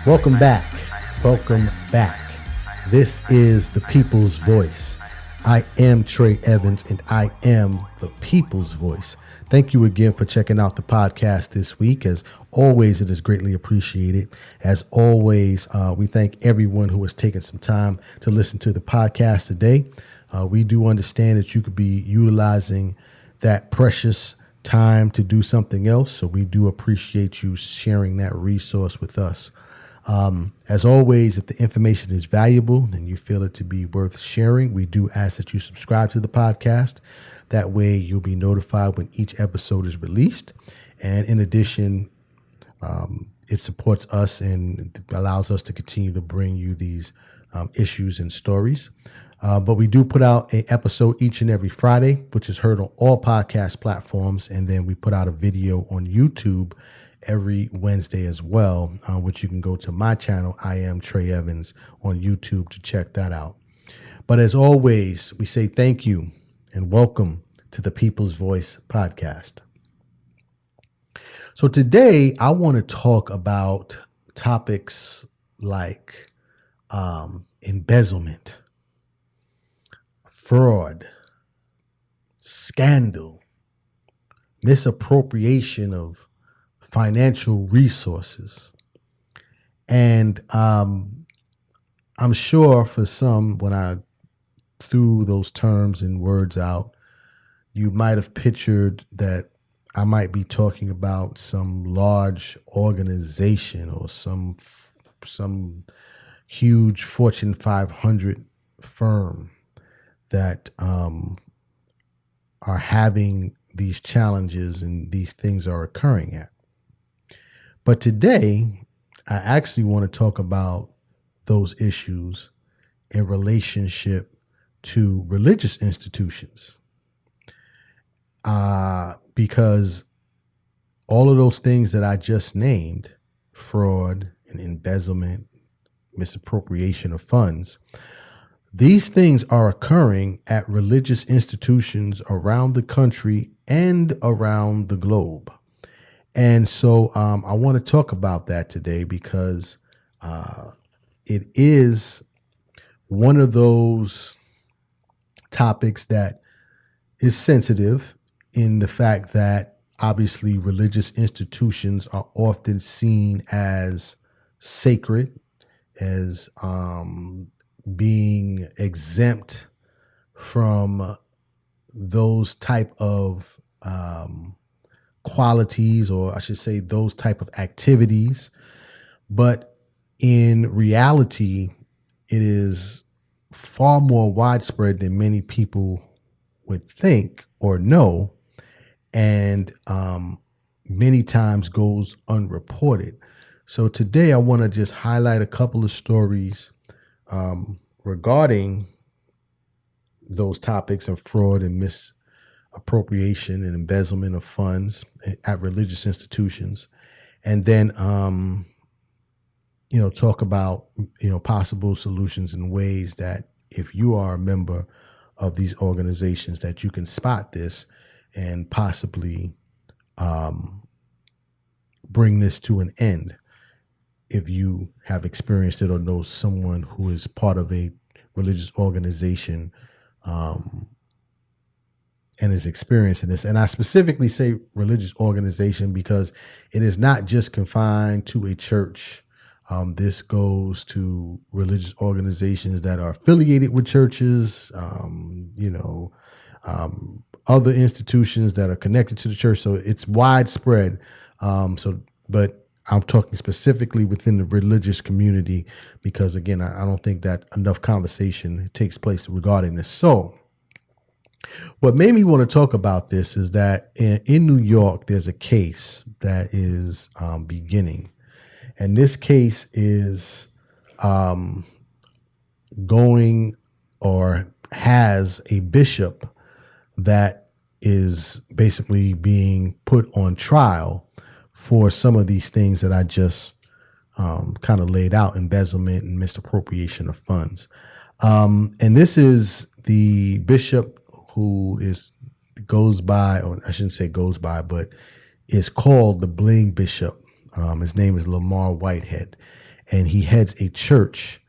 Welcome back. Welcome back. This is the People's Voice. I am Trey Evans, and I am the People's Voice. Thank you again for checking out the podcast this week. As always, it is greatly appreciated. As always, we thank everyone who has taken some time to listen to the podcast today. We do understand that you could be utilizing that precious time to do something else, so we do appreciate you sharing that resource with us. As always, if the information is valuable and you feel it to be worth sharing, we do ask that you subscribe to the podcast. That way you'll be notified when each episode is released. And in addition, it supports us and allows us to continue to bring you these issues and stories. But we do put out an episode each and every Friday, which is heard on all podcast platforms. And then we put out a video on YouTube every Wednesday as well, which you can go to my channel, I am Trey Evans, on YouTube to check that out. But as always, we say thank you and welcome to the People's Voice podcast. So today I want to talk about topics like embezzlement, fraud, scandal, misappropriation of financial resources. And I'm sure for some, when I threw those terms and words out, you might have pictured that I might be talking about some large organization or some huge Fortune 500 firm that are having these challenges and these things are occurring at. But today, I actually want to talk about those issues in relationship to religious institutions. Because all of those things that I just named, fraud and embezzlement, misappropriation of funds, these things are occurring at religious institutions around the country and around the globe. And so I want to talk about that today because it is one of those topics that is sensitive in the fact that obviously religious institutions are often seen as sacred, as being exempt from those type of qualities, or I should say those type of activities. But in reality, it is far more widespread than many people would think or know, and many times goes unreported. So today I want to just highlight a couple of stories regarding those topics of fraud and misappropriation and embezzlement of funds at religious institutions, and then talk about possible solutions and ways that if you are a member of these organizations that you can spot this and possibly bring this to an end if you have experienced it or know someone who is part of a religious organization and is experiencing this. And I specifically say religious organization because it is not just confined to a church. This goes to religious organizations that are affiliated with churches, other institutions that are connected to the church. So it's widespread. But I'm talking specifically within the religious community because, again, I don't think that enough conversation takes place regarding this. So what made me want to talk about this is that in New York, there's a case that is beginning. And this case is going or has a bishop that is basically being put on trial for some of these things that I just kind of laid out, embezzlement and misappropriation of funds. And this is the bishop who is goes by, or I shouldn't say goes by, but is called the Bling Bishop. His name is Lamar Whitehead, and he heads a church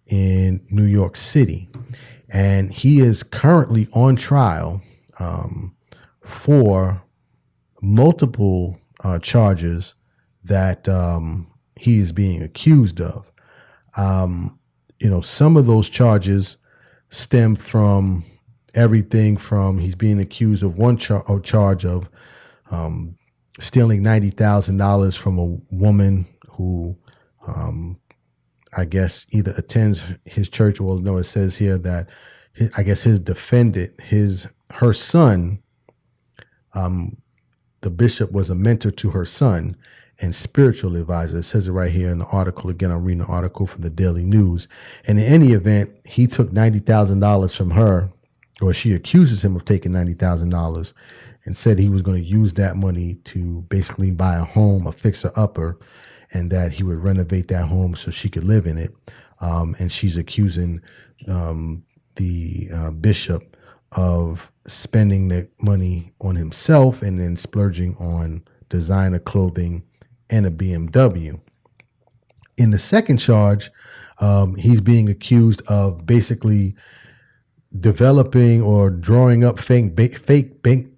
in New York City. And he is currently on trial for multiple charges that he is being accused of. Some of those charges stem from everything from he's being accused of one charge of stealing $90,000 from a woman who I guess either attends his church, or no, it says here that his defendant, her son, the bishop was a mentor to her son and spiritual advisor. It says it right here in the article. Again, I'm reading the article from the Daily News. And in any event, he took $90,000 from her, or she accuses him of taking $90,000, and said he was going to use that money to basically buy a home, a fixer-upper, and that he would renovate that home so she could live in it. And she's accusing the bishop of spending the money on himself and then splurging on designer clothing and a BMW. In the second charge, he's being accused of basically developing or drawing up fake bank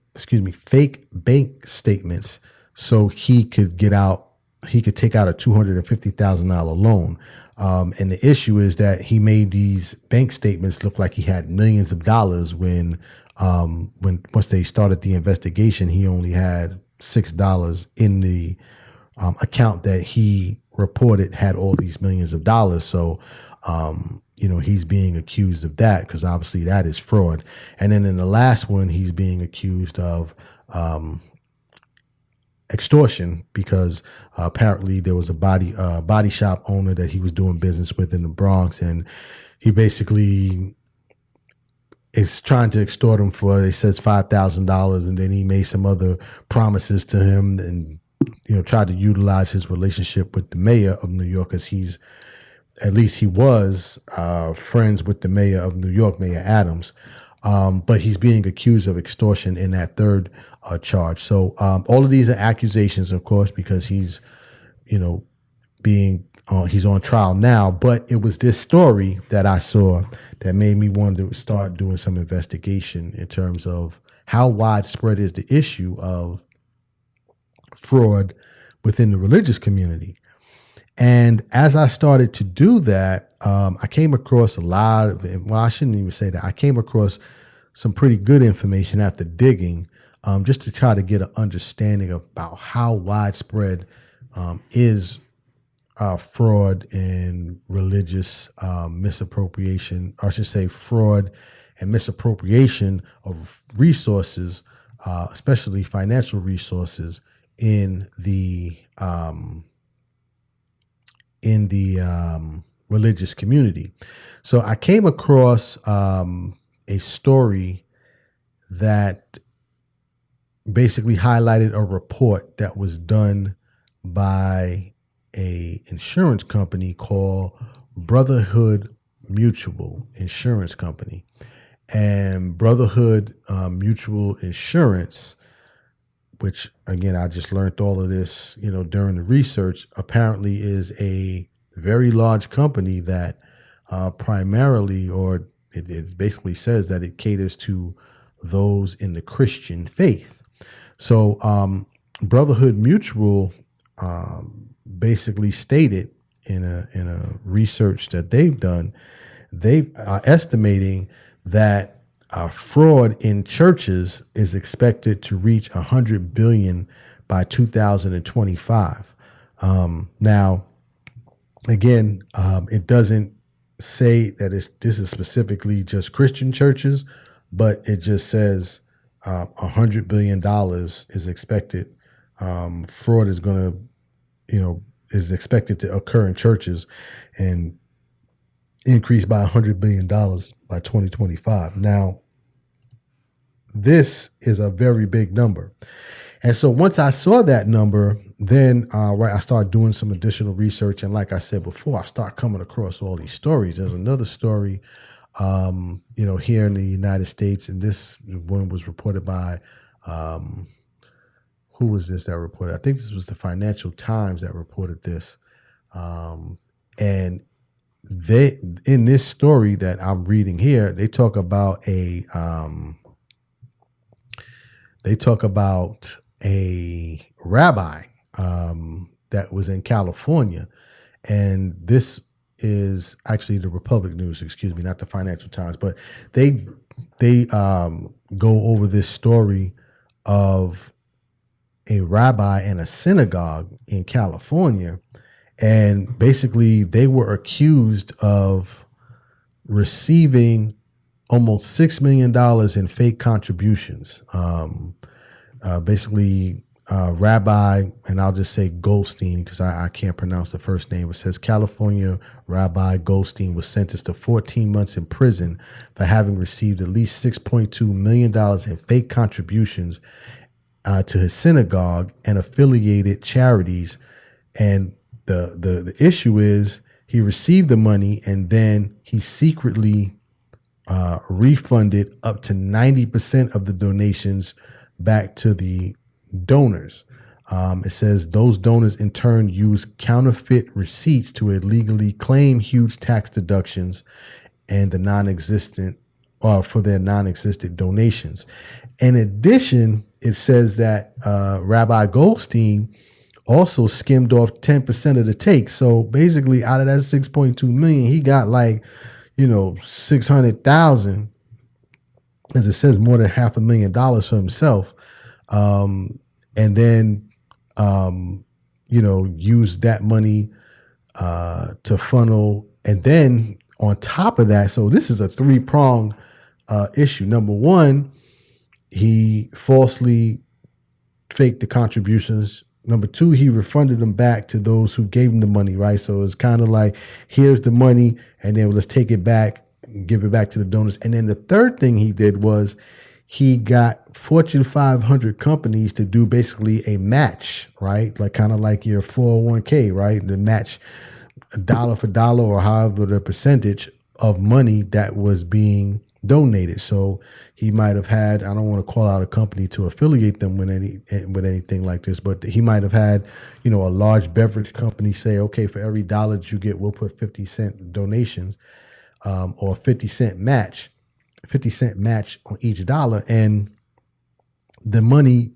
statements so he could take out a $250,000 loan. And the issue is that he made these bank statements look like he had millions of dollars when once they started the investigation, he only had $6 in the account that he reported had all these millions of dollars. So, he's being accused of that because obviously that is fraud. And then in the last one, he's being accused of extortion because apparently there was a body shop owner that he was doing business with in the Bronx, and he basically is trying to extort him for, he says, $5,000, and then he made some other promises to him and tried to utilize his relationship with the mayor of New York, because he was friends with the mayor of New York, Mayor Adams. But he's being accused of extortion in that third charge. So all of these are accusations, of course, because he's on trial now. But it was this story that I saw that made me want to start doing some investigation in terms of how widespread is the issue of fraud within the religious community. And as I started to do that, I came across I shouldn't even say that. I came across some pretty good information after digging, just to try to get an understanding about how widespread is fraud and religious misappropriation, or I should say fraud and misappropriation of resources, especially financial resources in the religious community. So I came across a story that basically highlighted a report that was done by a insurance company called Brotherhood Mutual Insurance Company. And Brotherhood Mutual Insurance, which again, I just learned all of this, during the research, apparently is a very large company that primarily, or it basically says that it caters to those in the Christian faith. So Brotherhood Mutual basically stated in a research that they've done, they are estimating that fraud in churches is expected to reach $100 billion by 2025. Now, again, it doesn't say that this is specifically just Christian churches, but it just says $100 billion is expected. Fraud is going to, is expected to occur in churches and increase by $100 billion by 2025. Now, this is a very big number. And so once I saw that number, then I started doing some additional research. And like I said before, I start coming across all these stories. There's another story here in the United States. And this one was reported by, who was this that reported? I think this was the Financial Times that reported this. And they, in this story that I'm reading here, they talk about a rabbi that was in California, and this is actually the Republic News, excuse me, not the Financial Times, but they go over this story of a rabbi in a synagogue in California, and basically they were accused of receiving almost $6 million in fake contributions. Rabbi, and I'll just say Goldstein because I can't pronounce the first name. It says California Rabbi Goldstein was sentenced to 14 months in prison for having received at least $6.2 million in fake contributions to his synagogue and affiliated charities. And the issue is he received the money and then he secretly refunded up to 90% of the donations back to the donors. It says those donors in turn use counterfeit receipts to illegally claim huge tax deductions and for their non-existent donations. In addition, it says that Rabbi Goldstein also skimmed off 10% of the take. So basically, out of that 6.2 million, he got 600,000, as it says, more than $500,000 for himself. And then, use that money to funnel. And then on top of that, so this is a three-pronged issue. Number one, he falsely faked the contributions. Number two, he refunded them back to those who gave him the money, right? So it's kind of like, here's the money, and then let's take it back, give it back to the donors. And then the third thing he did was he got Fortune 500 companies to do basically a match, right? Kind of like your 401k, right? The match dollar for dollar or however the percentage of money that was being donated. So he might have had, I don't want to call out a company to affiliate them with anything like this, but he might have had, a large beverage company say, okay, for every dollar that you get, we'll put 50-cent donations, or 50-cent match on each dollar. And the money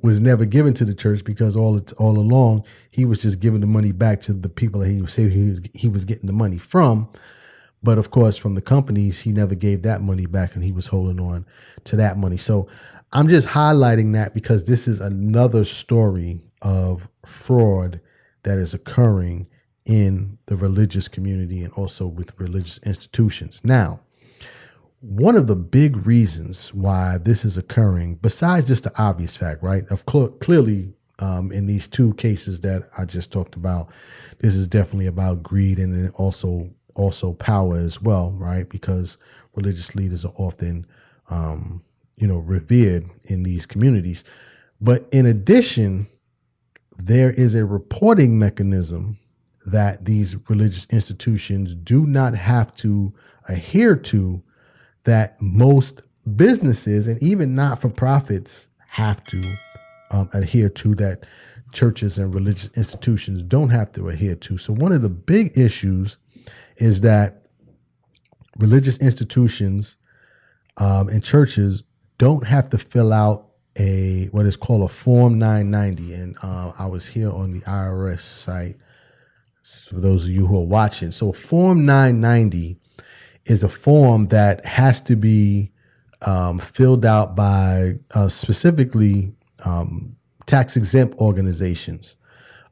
was never given to the church because all along he was just giving the money back to the people that he was saying he was getting the money from. But of course, from the companies, he never gave that money back, and he was holding on to that money. So I'm just highlighting that because this is another story of fraud that is occurring in the religious community and also with religious institutions. Now, one of the big reasons why this is occurring, besides just the obvious fact, right, of clearly in these two cases that I just talked about, this is definitely about greed and then also power as well, right? Because religious leaders are often, revered in these communities. But in addition, there is a reporting mechanism that these religious institutions do not have to adhere to, that most businesses and even not-for-profits have to adhere to, that churches and religious institutions don't have to adhere to. So one of the big issues is that religious institutions and churches don't have to fill out what is called a Form 990. And I was here on the IRS site, for those of you who are watching. So Form 990 is a form that has to be filled out by specifically tax-exempt organizations.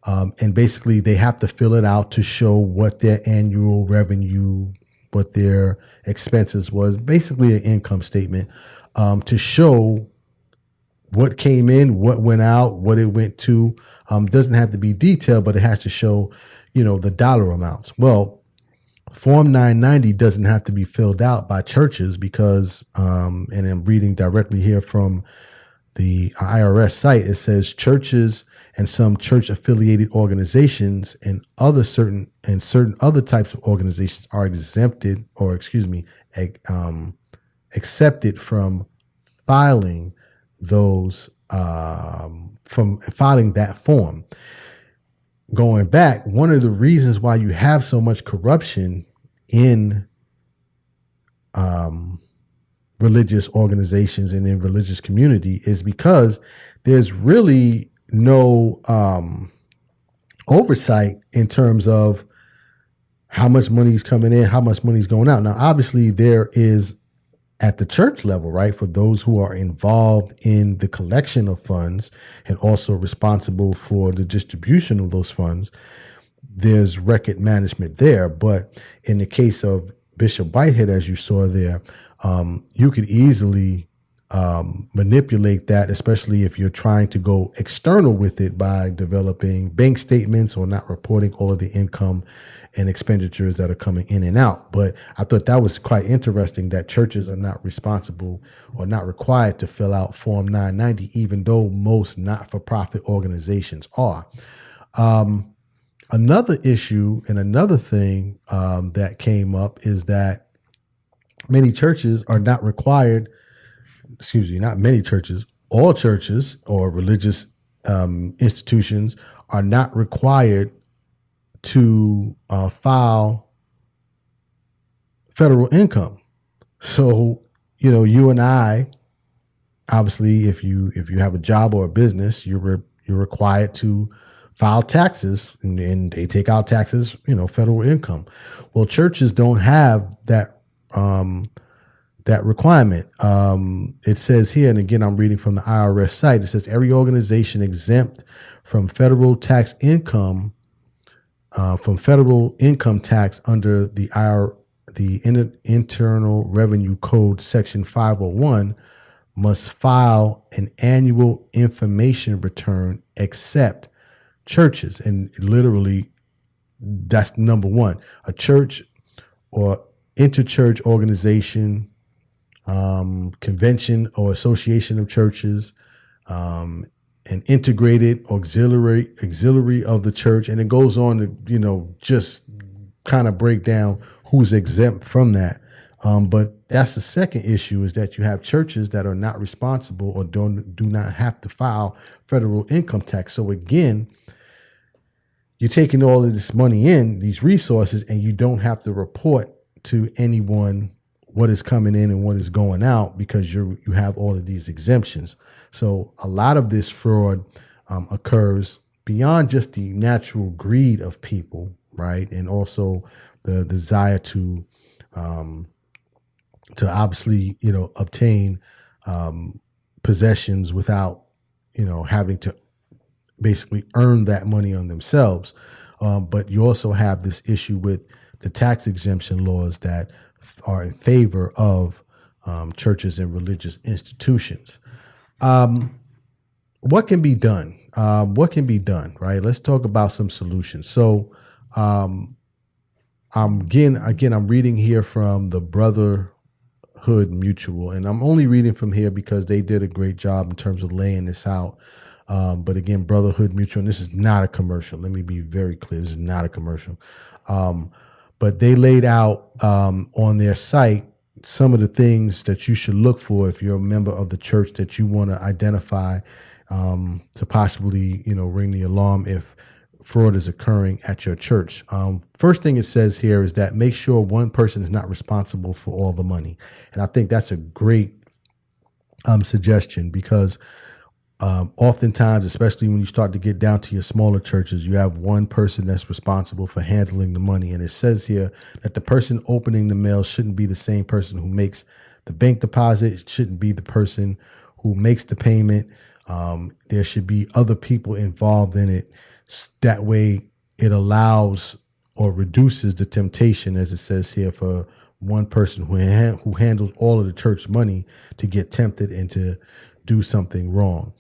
And basically, they have to fill it out to show what their annual revenue, what their expenses was, basically an income statement, to show what came in, what went out, what it went to. Doesn't have to be detailed, but it has to show, the dollar amounts. Well, Form 990 doesn't have to be filled out by churches because, and I'm reading directly here from the IRS site, it says churches and some church affiliated organizations and certain other types of organizations are exempted, or accepted from filing those from filing that form. Going back, one of the reasons why you have so much corruption in religious organizations and in religious community is because there's really no oversight in terms of how much money is coming in, how much money is going out. Now, obviously, there is at the church level, right, for those who are involved in the collection of funds and also responsible for the distribution of those funds, there's record management there. But in the case of Bishop Whitehead, as you saw there, you could easily manipulate that, especially if you're trying to go external with it by developing bank statements or not reporting all of the income and expenditures that are coming in and out. But I thought that was quite interesting that churches are not responsible or not required to fill out Form 990, even though most not-for-profit organizations are. Another issue and another thing that came up is that many churches are not required, not many churches, all churches or religious institutions are not required to file federal income. So, you and I, obviously, if you have a job or a business, you're required to file taxes, and they take out taxes, federal income. Well, churches don't have that requirement. It says here, and again, I'm reading from the IRS site, it says every organization exempt from federal tax income, from federal income tax under the Internal Revenue Code Section 501 must file an annual information return except churches. And literally, that's number one. A church or interchurch organization, convention or association of churches, an integrated auxiliary of the church, and it goes on to just kind of break down who's exempt from that. But that's the second issue, is that you have churches that are not responsible or do not have to file federal income tax. So again, you're taking all of this money in, these resources, and you don't have to report to anyone what is coming in and what is going out because you have all of these exemptions. So a lot of this fraud occurs beyond just the natural greed of people, right? And also the desire to obviously, obtain possessions without, having to basically earn that money on themselves. But you also have this issue with the tax exemption laws that are in favor of churches and religious institutions. What can be done? Right? Let's talk about some solutions. So, I'm reading here from the Brotherhood Mutual, and I'm only reading from here because they did a great job in terms of laying this out. But again, Brotherhood Mutual, and this is not a commercial. Let me be very clear. This is not a commercial. But they laid out on their site some of the things that you should look for if you're a member of the church that you want to identify to possibly, ring the alarm if fraud is occurring at your church. First thing it says here is that make sure one person is not responsible for all the money. And I think that's a great suggestion because oftentimes, especially when you start to get down to your smaller churches, you have one person that's responsible for handling the money. And it says here that the person opening the mail shouldn't be the same person who makes the bank deposit. It shouldn't be the person who makes the payment. There should be other people involved in it. That way it allows or reduces the temptation, as it says here, for one person who handles all of the church money to get tempted into do something wrong.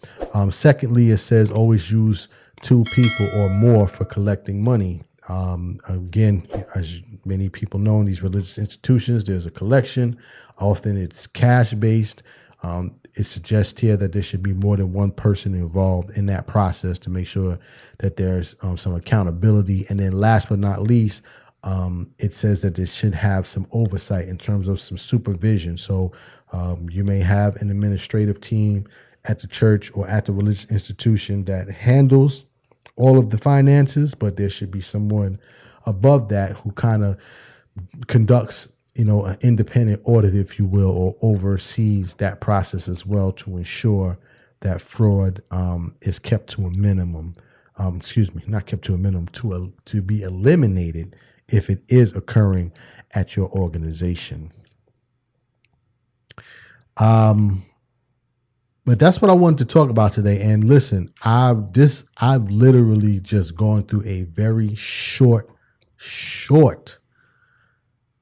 Secondly, it says always use 2 people or more for collecting money. Again, as many people know, in these religious institutions, there's a collection. Often it's cash based. It suggests here that there should be more than one person involved in that process to make sure that there's some accountability. And then last but not least, it says that this should have some oversight in terms of some supervision. So you may have an administrative team at the church or at the religious institution that handles all of the finances, but there should be someone above that who kind of conducts, an independent audit, if you will, or oversees that process as well to ensure that fraud is kept to a minimum. Not kept to a minimum, to be eliminated if it is occurring at your organization. But that's what I wanted to talk about today. And listen, I've literally just gone through a very short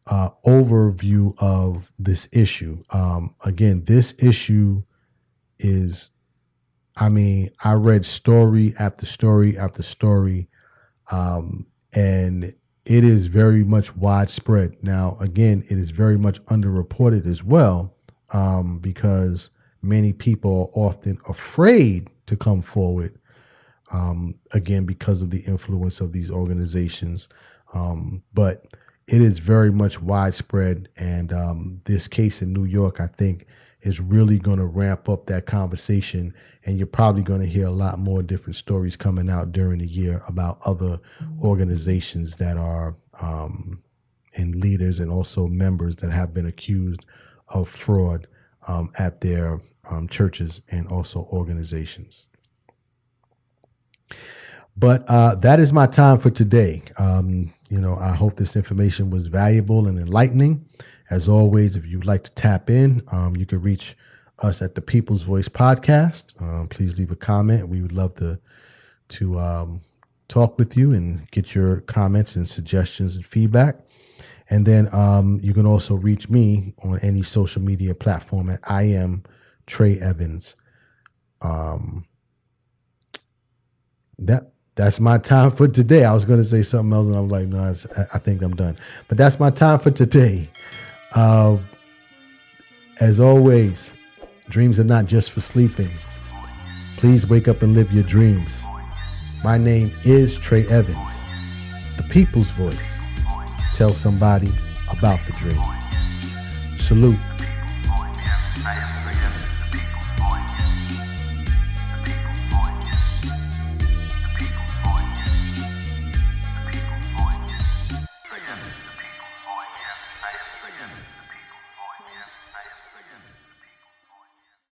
overview of this issue. Again, this issue is, I read story after story after story, and it is very much widespread. Now, again, it is very much underreported as well, because many people are often afraid to come forward, again, because of the influence of these organizations. But it is very much widespread. And this case in New York, I think, is really going to ramp up that conversation. And you're probably going to hear a lot more different stories coming out during the year about other organizations that are and leaders and also members that have been accused of fraud at their churches and also organizations. But that is my time for today. I hope this information was valuable and enlightening. As always, if you'd like to tap in, you can reach us at the People's Voice Podcast. Please leave a comment. We would love to talk with you and get your comments and suggestions and feedback. And then you can also reach me on any social media platform at I am Trey Evans. That's my time for today. I was going to say something else, and I was like, no, I think I'm done. But that's my time for today. As always, dreams are not just for sleeping. Please wake up and live your dreams. My name is Trey Evans, the People's Voice. Tell somebody about the dream. Salute.